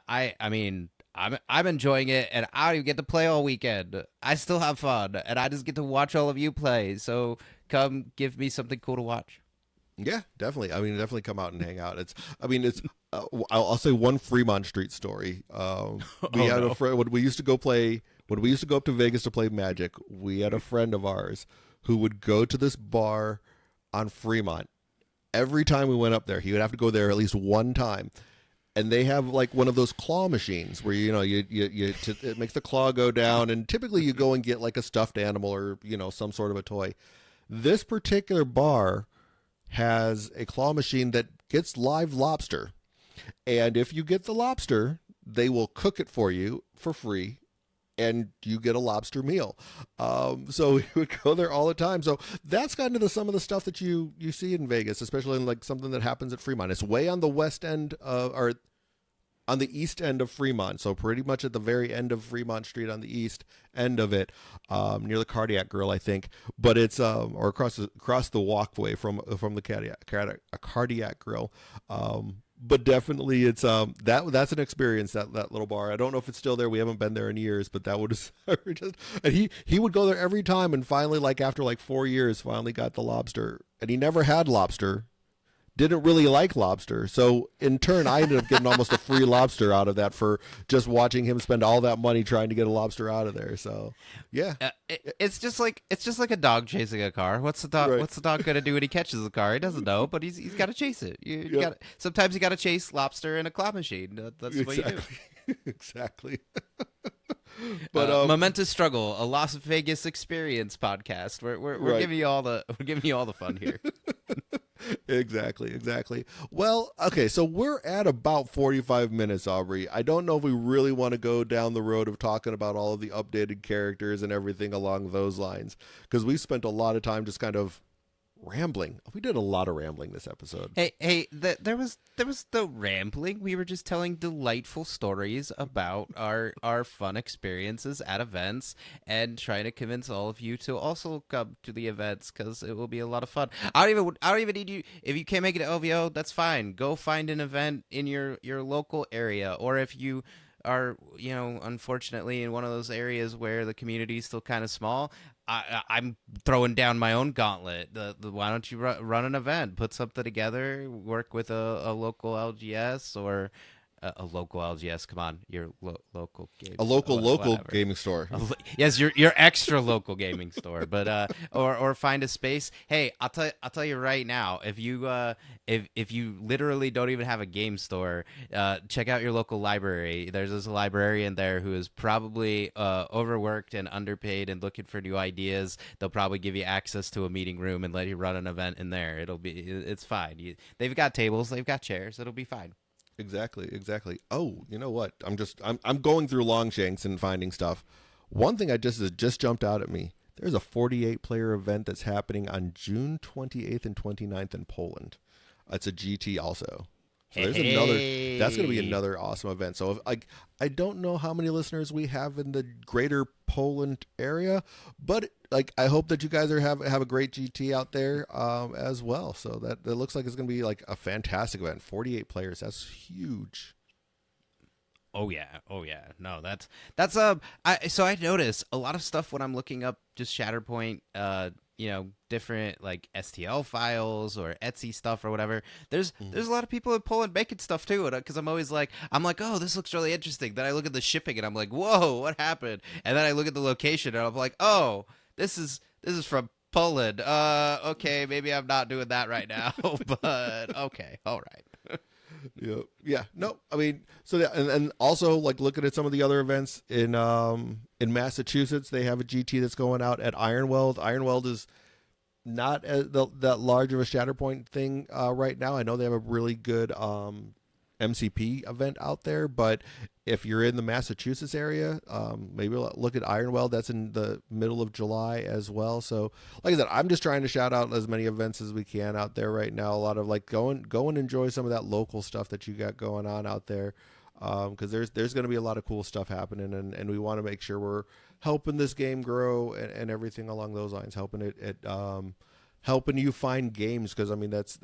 I mean, I'm enjoying it, and I don't even get to play all weekend. I still have fun, and I just get to watch all of you play. So come give me something cool to watch. Yeah, definitely. I mean, definitely come out and hang out. It's. I'll say one Fremont Street story. We had a friend when we used to go up to Vegas to play Magic. We had a friend of ours who would go to this bar on Fremont. Every time we went up there, he would have to go there at least one time. And they have like one of those claw machines where it makes the claw go down, and typically you go and get like a stuffed animal or some sort of a toy. This particular bar has a claw machine that gets live lobster, and if you get the lobster, they will cook it for you for free, and you get a lobster meal. So we would go there all the time. So that's kind of some of the stuff that you see in Vegas, especially in like something that happens at Fremont. It's way on the west end or on the east end of Fremont. So pretty much at the very end of Fremont Street on the east end of it, near the Cardiac Grill, I think. But it's or across the walkway from the Cardiac Grill. But definitely it's that's an experience, that little bar. I don't know if it's still there. We haven't been there in years, but that would just and he would go there every time, and finally, like after like 4 years, finally got the lobster. And he never had lobster, didn't really like lobster. So in turn, I ended up getting almost a free lobster out of that for just watching him spend all that money trying to get a lobster out of there. So yeah, it's just like a dog chasing a car. What's the dog? Right. What's the dog gonna do when he catches the car? He doesn't know, but he's got to chase it. You Yep. got sometimes you got to chase lobster in a claw machine. That's what you do. Exactly. But Momentous Struggle, a Las Vegas experience podcast. We're Right. giving you all the fun here. Exactly. Well, okay, so we're at about 45 minutes, Aubrey. I don't know if we really want to go down the road of talking about all of the updated characters and everything along those lines, because we spent a lot of time just kind of rambling. We did a lot of rambling this episode. Hey, there was no rambling. We were just telling delightful stories about our fun experiences at events and trying to convince all of you to also come to the events because it will be a lot of fun. I don't even need you. If you can't make it to OVO, that's fine. Go find an event in your local area, or if you are, unfortunately in one of those areas where the community is still kind of small, I'm throwing down my own gauntlet. Why don't you run an event, put something together, work with a local LGS or a local LGS. Come on, your local game. A local Whatever. gaming store. Yes, your extra local gaming store, but or find a space. Hey, I'll tell you right now, if you literally don't even have a game store, check out your local library. There's this librarian there who is probably overworked and underpaid and looking for new ideas. They'll probably give you access to a meeting room and let you run an event in there. It's fine. They've got tables, they've got chairs. It'll be fine. Exactly. Oh, you know what? I'm going through Longshanks and finding stuff. One thing I just jumped out at me. There's a 48 player event that's happening on June 28th and 29th in Poland. It's a GT also. So there's another. That's going to be another awesome event. So I don't know how many listeners we have in the greater Poland area, but I hope that you guys have a great GT out there as well. So that looks like it's going to be like a fantastic event. 48 players. That's huge. Oh yeah. No, that's so I notice a lot of stuff when I'm looking up just Shatterpoint, different like STL files or Etsy stuff or whatever. There's a lot of people in Poland making stuff too, because I'm like, oh, this looks really interesting. Then I look at the shipping and I'm like, whoa, what happened? And then I look at the location and I'm like, oh, this is from Poland. Okay, maybe I'm not doing that right now, but okay, all right. Yeah. No, I mean, so and also looking at some of the other events in Massachusetts, they have a GT that's going out at Ironweld. Ironweld is not that large of a Shatterpoint thing right now. I know they have a really good MCP event out there, but if you're in the Massachusetts area, maybe look at Ironweld. That's in the middle of July as well. So like I said, I'm just trying to shout out as many events as we can out there right now. A lot of go and enjoy some of that local stuff that you got going on out there, because there's going to be a lot of cool stuff happening, and we want to make sure we're helping this game grow and everything along those lines, helping helping you find games, because I mean that's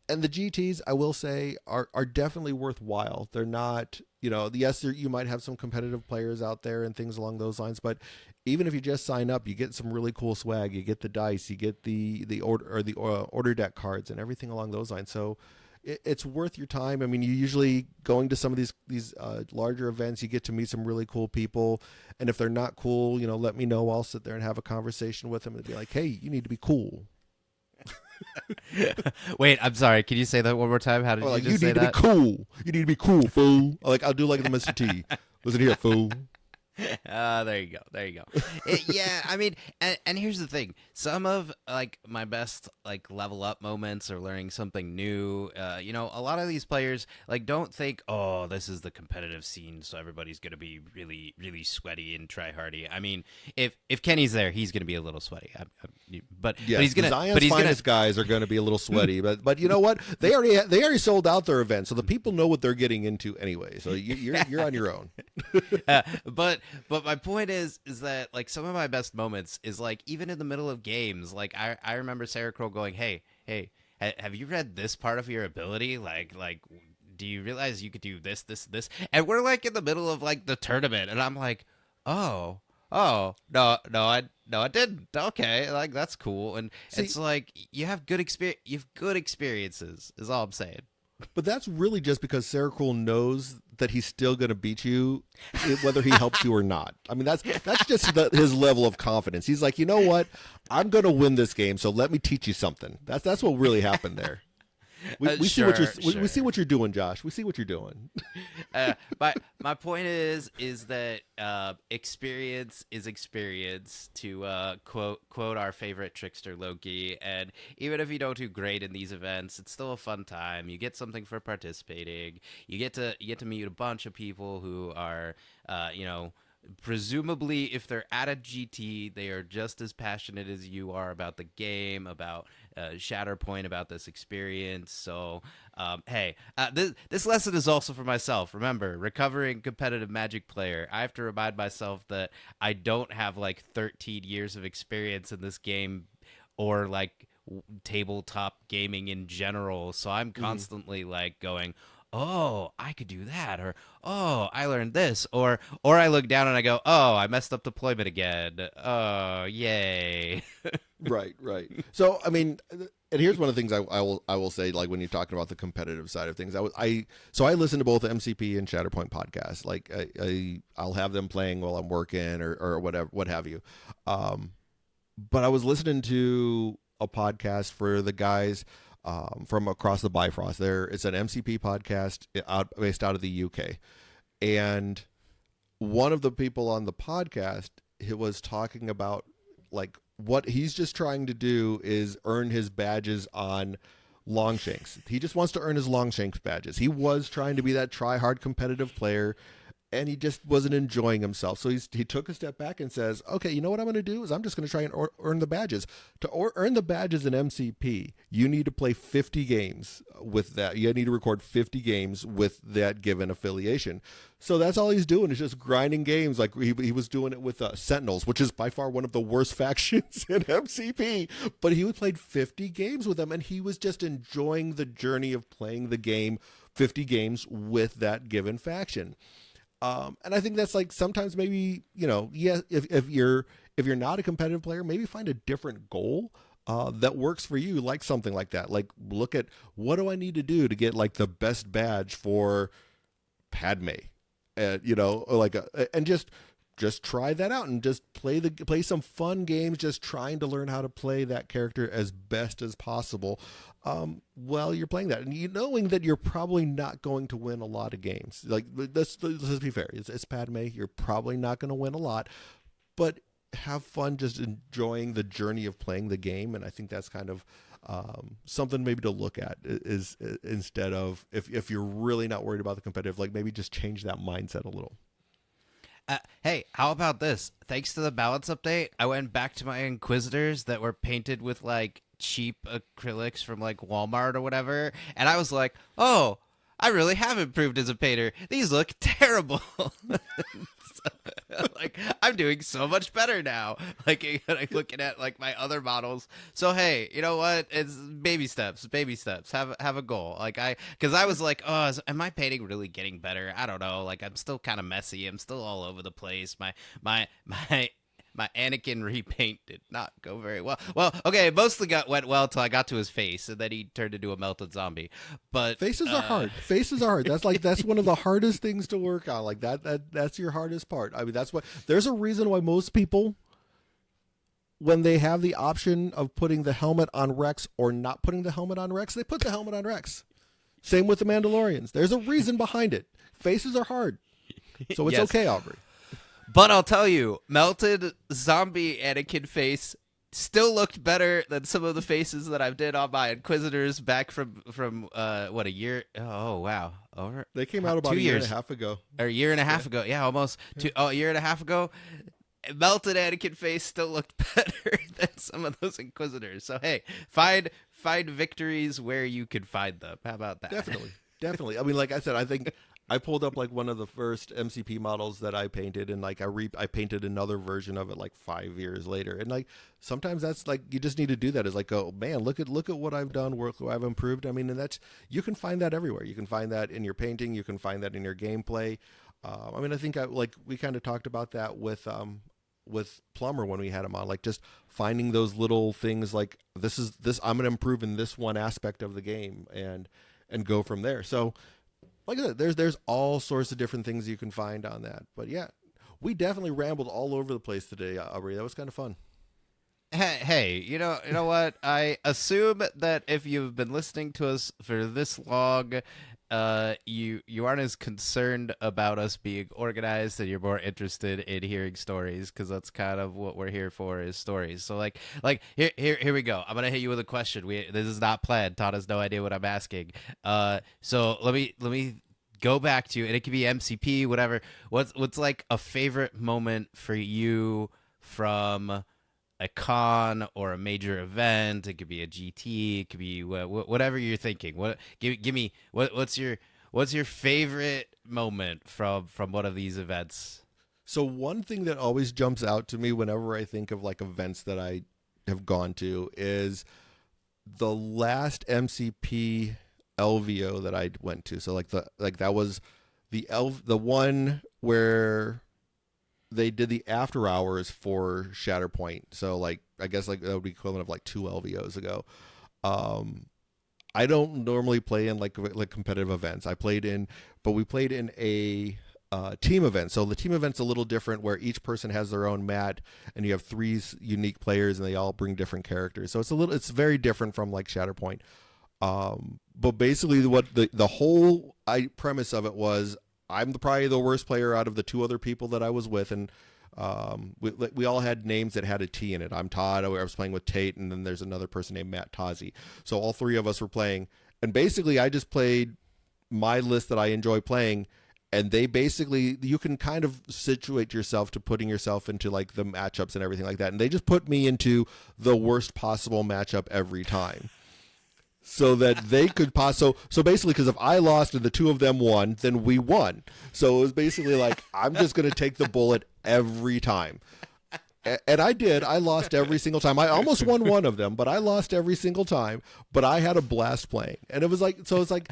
and the GTs, I will say, are definitely worthwhile. They're not, yes, you might have some competitive players out there and things along those lines, but even if you just sign up, you get some really cool swag. You get the dice, you get the order deck cards and everything along those lines. So it's worth your time. I mean, you usually going to some of these larger events, you get to meet some really cool people, and if they're not cool, let me know. I'll sit there and have a conversation with them and be like, hey, you need to be cool. Wait, I'm sorry. Can you say that one more time? How did you just say that? You need to be cool. You need to be cool, fool. I'll do like the Mr. T. Listen here, fool. There you go. Yeah, I mean, and here's the thing. Some of my best level up moments or learning something new, a lot of these players don't think, oh, this is the competitive scene, so everybody's gonna be really, really sweaty and try hardy. I mean, if Kenny's there, he's gonna be a little sweaty. But he's gonna. Zion's finest guys are gonna be a little sweaty. but you know what? They already sold out their event, so the people know what they're getting into anyway. So you're on your own. But my point is that some of my best moments is even in the middle of games. I remember Sarah Kroll going, hey, have you read this part of your ability? Do you realize you could do this? And we're in the middle of the tournament, and I'm like, oh no, I didn't. Okay, that's cool. And see, it's you have good experiences is all I'm saying. But that's really just because Sarah Kroll knows that he's still going to beat you, whether he helps you or not. I mean, that's just his level of confidence. He's like, you know what? I'm going to win this game, so let me teach you something. That's what really happened there. We see what you're doing, Josh. We see what you're doing. My point is that experience is experience, to quote our favorite trickster Loki. And even if you don't do great in these events, it's still a fun time. You get something for participating. You get to meet a bunch of people who are presumably, if they're at a GT, they are just as passionate as you are about the game, about Shatterpoint, about this experience. So, hey, this lesson is also for myself. Remember, recovering competitive Magic player, I have to remind myself that I don't have 13 years of experience in this game or tabletop gaming in general. So I'm constantly going, oh, I could do that, or oh, I learned this, or I look down and I go, oh, I messed up deployment again. Oh, yay. Right. So, I mean, and here's one of the things I will say, like when you're talking about the competitive side of things, so I listen to both the MCP and Shatterpoint podcasts. Like I'll have them playing while I'm working or whatever, what have you. But I was listening to a podcast for the guys from across the Bifrost. It's an MCP podcast based out of the UK, and one of the people on the podcast, he was talking about like what he's just trying to do is earn his badges on Longshanks. He just wants to earn his Longshanks badges. He was trying to be that try hard competitive player, and he just wasn't enjoying himself. So he took a step back and says, okay, you know what I'm going to do is I'm just going to try and earn the badges. To earn the badges in MCP, you need to play 50 games with that. You need to record 50 games with that given affiliation. So that's all he's doing is just grinding games. Like he was doing it with Sentinels, which is by far one of the worst factions in MCP. But he played 50 games with them, and he was just enjoying the journey of playing the game, 50 games with that given faction. And I think that's like sometimes maybe, yeah, if you're not a competitive player, maybe find a different goal that works for you, like something like that. Like look at what do I need to do to get like the best badge for Padme, and and just try that out and just play some fun games, just trying to learn how to play that character as best as possible while you're playing that, and knowing that you're probably not going to win a lot of games. Like let's be fair, it's Padme, you're probably not going to win a lot, but have fun just enjoying the journey of playing the game. And I think that's kind of something maybe to look at is instead of if you're really not worried about the competitive, like maybe just change that mindset a little. Hey, how about this? Thanks to the balance update, I went back to my Inquisitors that were painted with like cheap acrylics from like Walmart or whatever, and I was like, oh, I really have improved as a painter. These look terrible. Like I'm doing so much better now. Like looking at like my other models. So hey, you know what? It's baby steps. Baby steps. Have a goal. Because I was like, oh, am I painting really getting better? I don't know. Like I'm still kind of messy. I'm still all over the place. My Anakin repaint did not go very well. Well, okay, it mostly went well till I got to his face, and then he turned into a melted zombie. But faces are hard. Faces are hard. That's one of the hardest things to work on. Like that's your hardest part. I mean, that's what. There's a reason why most people, when they have the option of putting the helmet on Rex or not putting the helmet on Rex, they put the helmet on Rex. Same with the Mandalorians. There's a reason behind it. Faces are hard, so it's okay, Aubrey. But I'll tell you, melted zombie Anakin face still looked better than some of the faces that I've did on my Inquisitors back from what, a year? Oh wow, They came out about 2 a year years and a half ago. or a year and a half ago. Yeah, almost a year and a half ago. Melted Anakin face still looked better than some of those Inquisitors. So hey, find victories where you can find them. How about that? Definitely. I mean, like I said, I think I pulled up like one of the first MCP models that I painted, and like I painted another version of it like 5 years later. And like sometimes that's like you just need to do that. Is like, oh man, look at what I've done, what I've improved. I mean, and that's, you can find that everywhere. You can find that in your painting. You can find that in your gameplay. I mean, I think like we kind of talked about that with Plumber when we had him on, like just finding those little things like this I'm going to improve in this one aspect of the game and go from there. So like I said, there's all sorts of different things you can find on that. But yeah, we definitely rambled all over the place today, Aubrey. That was kind of fun. Hey, you know what? I assume that if you've been listening to us for this long, you aren't as concerned about us being organized, and you're more interested in hearing stories, because that's kind of what we're here for, is stories. So like here we go. I'm gonna hit you with a question. This is not planned. Todd has no idea what I'm asking. So let me go back to, and it could be MCP, whatever. What's like a favorite moment for you from a con or a major event? It could be a GT, it could be whatever you're thinking. Give me what's your favorite moment from one of these events? So one thing that always jumps out to me whenever I think of like events that I have gone to is the last MCP LVO that I went to. So that was the one where they did the after hours for Shatterpoint. So like I guess like that would be equivalent of like 2 LVOs ago. Um, I don't normally play in like competitive events. But we played in a team event. So the team event's a little different, where each person has their own mat, and you have three unique players, and they all bring different characters. So it's very different from like Shatterpoint. But basically, what the whole premise of it was, I'm probably the worst player out of the two other people that I was with, and we all had names that had a T in it. I'm Todd. I was playing with Tate, and then there's another person named Matt Tazi. So all three of us were playing, and basically I just played my list that I enjoy playing, and they basically, you can kind of situate yourself to putting yourself into like the matchups and everything like that, and they just put me into the worst possible matchup every time, so that they could pass. So basically, because if I lost and the two of them won, then we won. So it was basically like, I'm just going to take the bullet every time. And I did. I lost every single time. I almost won one of them, but I lost every single time. But I had a blast playing. And it was like, so it's like,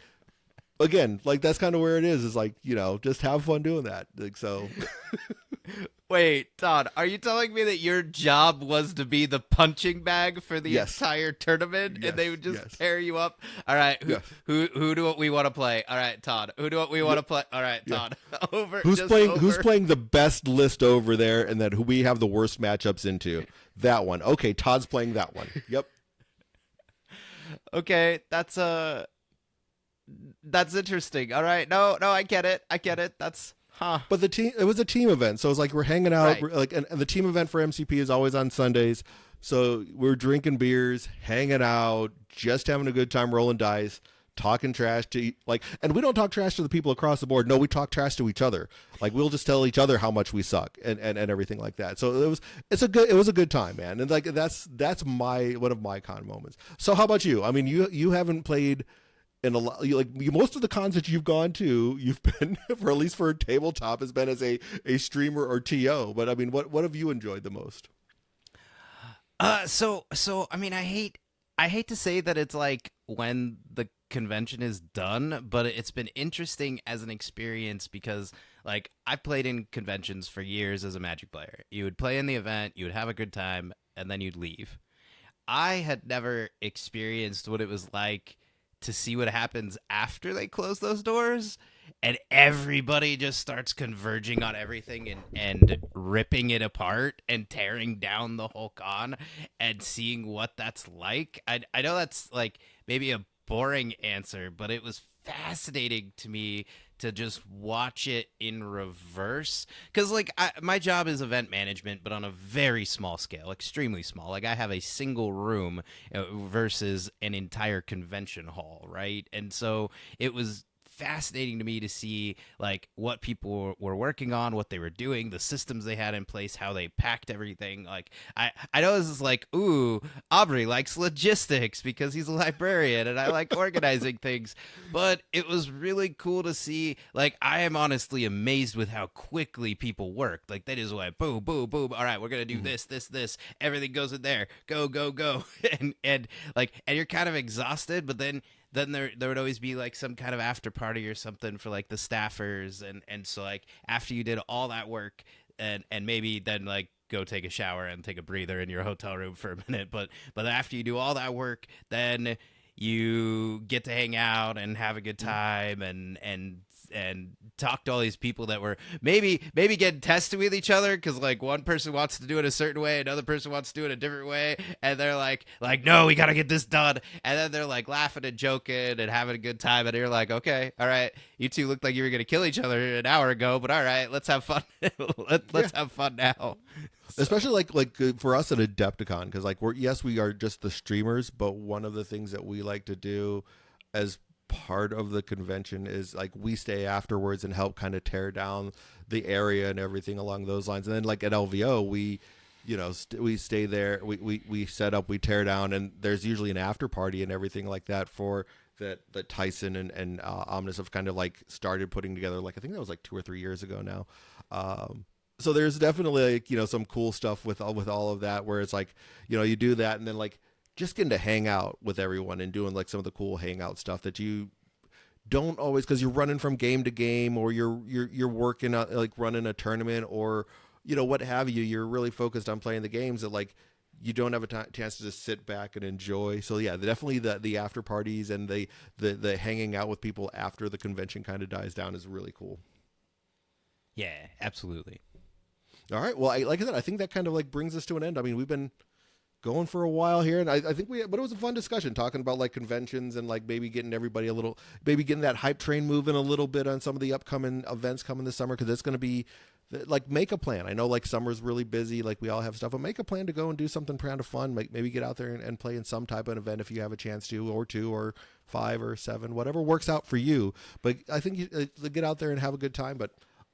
again, like that's kind of where it is like, just have fun doing that. Like, so. Wait, Todd, are you telling me that your job was to be the punching bag for the Yes. entire tournament, Yes, and they would just yes. pair you up? All right, Yes. who do we want to play? All right, Todd. Who do we want to play? All right, Yeah. Todd. Over. Who's just playing? over. Who's playing the best list over there, and then who we have the worst matchups into? That one. Okay, Todd's playing that one. Yep. Okay, that's interesting. All right, no, I get it. That's But it was a team event, so it was like we're hanging out, Right. like, and the team event for MCP is always on Sundays. So we're drinking beers, hanging out, just having a good time, rolling dice, talking trash to like, and we don't talk trash to the people across the board. No, we talk trash to each other. Like we'll just tell each other how much we suck and everything like that. So it was a good time, man. And like that's one of my con moments. So how about you? I mean, you haven't played in a lot, most of the cons that you've gone to, you've been for, at least for a tabletop, has been as a streamer or TO. But I mean, what have you enjoyed the most? So I mean, I hate to say that it's like when the convention is done, but it's been interesting as an experience because like I played in conventions for years as a Magic player. You would play in the event, you would have a good time, and then you'd leave. I had never experienced what it was like to see what happens after they close those doors, and everybody just starts converging on everything and ripping it apart and tearing down the whole con and seeing what that's like. I know that's like maybe a boring answer, but it was fascinating to me to just watch it in reverse because like my job is event management, but on a very small scale, extremely small. Like I have a single room versus an entire convention hall, right? And so it was fascinating to me to see like what people were working on, what they were doing, the systems they had in place, how they packed everything. Like I know this is like, ooh, Aubrey likes logistics because he's a librarian and I like organizing things, but it was really cool to see. Like I am honestly amazed with how quickly people work. Like they just went boom, boom, boom. All right, we're gonna do this. Everything goes in there. Go, go, go. and you're kind of exhausted, but then there would always be like some kind of after party or something for like the staffers, and so like after you did all that work and maybe then like go take a shower and take a breather in your hotel room for a minute, but after you do all that work, then you get to hang out and have a good time and talk to all these people that were maybe getting tested with each other because like one person wants to do it a certain way, another person wants to do it a different way, and they're like no, we gotta get this done, and then they're like laughing and joking and having a good time, and you're like, okay, all right, you two looked like you were gonna kill each other an hour ago, but all right, let's have fun. Let's have fun now. Especially like for us at Adepticon, because like we are just the streamers, but one of the things that we like to do as part of the convention is like we stay afterwards and help kind of tear down the area and everything along those lines. And then like at LVO, we we stay there, we set up, we tear down, and there's usually an after party and everything like that for that Tyson and Omnis have kind of like started putting together. Like I think that was like 2 or 3 years ago now. So there's definitely like, some cool stuff with all of that, where it's like, you do that and then like just getting to hang out with everyone and doing like some of the cool hangout stuff that you don't always, because you're running from game to game, or you're working like running a tournament, or what have you. You're really focused on playing the games that like you don't have a chance to just sit back and enjoy. So yeah, definitely the after parties and the hanging out with people after the convention kind of dies down is really cool. Yeah, absolutely. All right. Well, like I said, I think that kind of like brings us to an end. I mean, we've been going for a while here, and I think but it was a fun discussion talking about like conventions and like maybe getting everybody maybe getting that hype train moving a little bit on some of the upcoming events coming this summer, because it's going to be like, make a plan. I know like summer's really busy, like we all have stuff, but make a plan to go and do something kind of fun. Maybe get out there and play in some type of event if you have a chance to, or 2 or 5 or 7, whatever works out for you. But I think you get out there and have a good time. But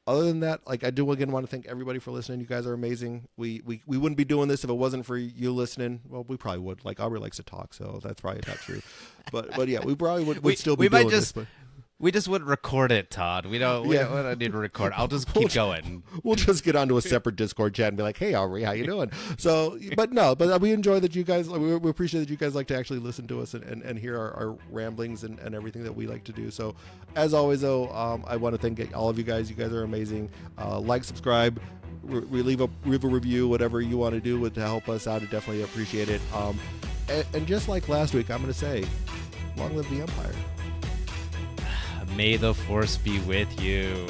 other than that, like, I do again want to thank everybody for listening. You guys are amazing. We wouldn't be doing this if it wasn't for you listening. Well, we probably would. Like, Aubrey likes to talk, so that's probably not true. But yeah, we probably would still be doing this. But we just wouldn't record it, Todd. We don't need to record. I'll just keep going. We'll just get onto a separate Discord chat and be like, "Hey, Aubrey, how you doing?" So, but we enjoy that you guys. We appreciate that you guys like to actually listen to us and hear our ramblings and everything that we like to do. So, as always, though, I want to thank all of you guys. You guys are amazing. Like, subscribe, leave a review, whatever you want to do to help us out. I definitely appreciate it. And just like last week, I'm going to say, long live the Empire. May the Force be with you.